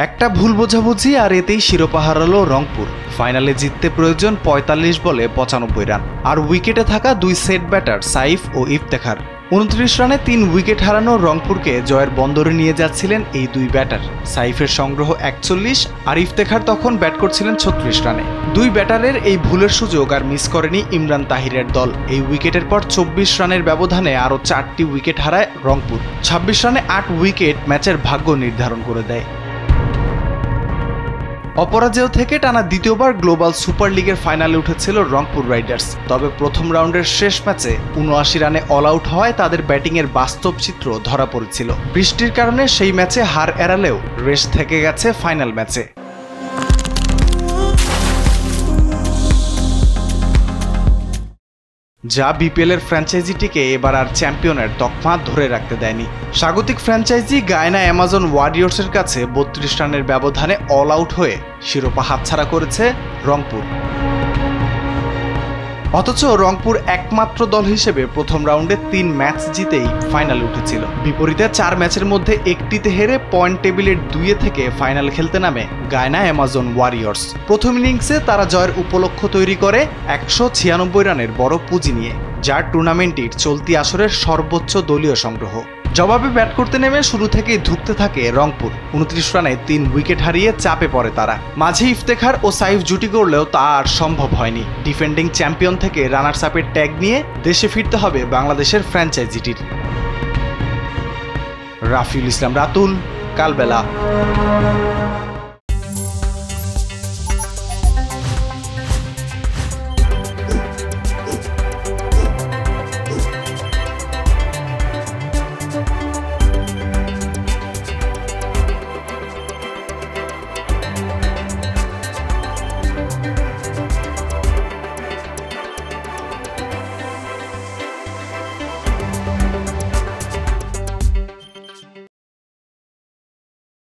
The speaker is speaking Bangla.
একটা ভুল বোঝাবুঝি আর এতেই শিরোপা হারালো রংপুর। ফাইনালে জিততে প্রয়োজন ৪৫ বলে ৯৫ রান, আর উইকেটে থাকা দুই সেট ব্যাটার সাইফ ও ইফতেখার। ২৯ রানে ৩ উইকেট হারানো রংপুরকে জয়ের বন্দরে নিয়ে যাচ্ছিলেন এই দুই ব্যাটার। সাইফের সংগ্রহ ৪১ আর ইফতেখার তখন ব্যাট করছিলেন ৩৬ রানে। দুই ব্যাটারের এই ভুলের সুযোগ আর মিস করেনি ইমরান তাহিরের দল। এই উইকেটের পর ২৪ রানের ব্যবধানে আরও ৪টি উইকেট হারায় রংপুর। ২৬ রানে ৮ উইকেট ম্যাচের ভাগ্য নির্ধারণ করে দেয়। অপরাজেয় থেকে টানা দ্বিতীয়বার গ্লোবাল সুপার লিগের ফাইনালে উঠেছিল রংপুর রাইডার্স। তবে প্রথম রাউন্ডের শেষ ম্যাচে ৭৯ রানে অল আউট হওয়ায় তাদের ব্যাটিংয়ের বাস্তব চিত্র ধরা পড়েছিল। বৃষ্টির কারণে সেই ম্যাচে হার এড়ালেও রেস থেকে গেছে ফাইনাল ম্যাচে। যা বিপিএলের ফ্র্যাঞ্চাইজিটিকে এবার আর চ্যাম্পিয়নের তকমা ধরে রাখতে দেয়নি। স্বাগতিক ফ্র্যাঞ্চাইজি গায়ানা অ্যামাজন ওয়ারিয়র্সের কাছে ৩২ রানের ব্যবধানে অল আউট হয়ে শিরোপা হাতছাড়া করেছে রংপুর। অথচ রংপুর একমাত্র দল হিসেবে প্রথম রাউন্ডে ৩ ম্যাচ জিতেই ফাইনালে উঠেছিল। বিপরীতে ৪ ম্যাচের মধ্যে একটিতে হেরে পয়েন্ট টেবিলের ২ থেকে ফাইনাল খেলতে নামে গায়ানা অ্যামাজন ওয়ারিয়র্স। প্রথম ইনিংসে তারা জয়ের উপলক্ষ তৈরি করে ১৯৬ রানের বড় পুঁজি নিয়ে, যা টুর্নামেন্টটির চলতি আসরের সর্বোচ্চ দলীয় সংগ্রহ। জবাবে ব্যাট করতে নেমে শুরু থেকেই ধুঁকতে থাকে রংপুর। ২৯ রানে ৩ উইকেট হারিয়ে চাপে পড়ে তারা। মাঝে ইফতেখার ও সাইফ জুটি করলেও তা আর সম্ভব হয়নি। ডিফেন্ডিং চ্যাম্পিয়ন থেকে রানার্স আপের ট্যাগ নিয়ে দেশে ফিরতে হবে বাংলাদেশের ফ্র্যাঞ্চাইজিটির। রাফিউল ইসলাম রাতুল, কালবেলা।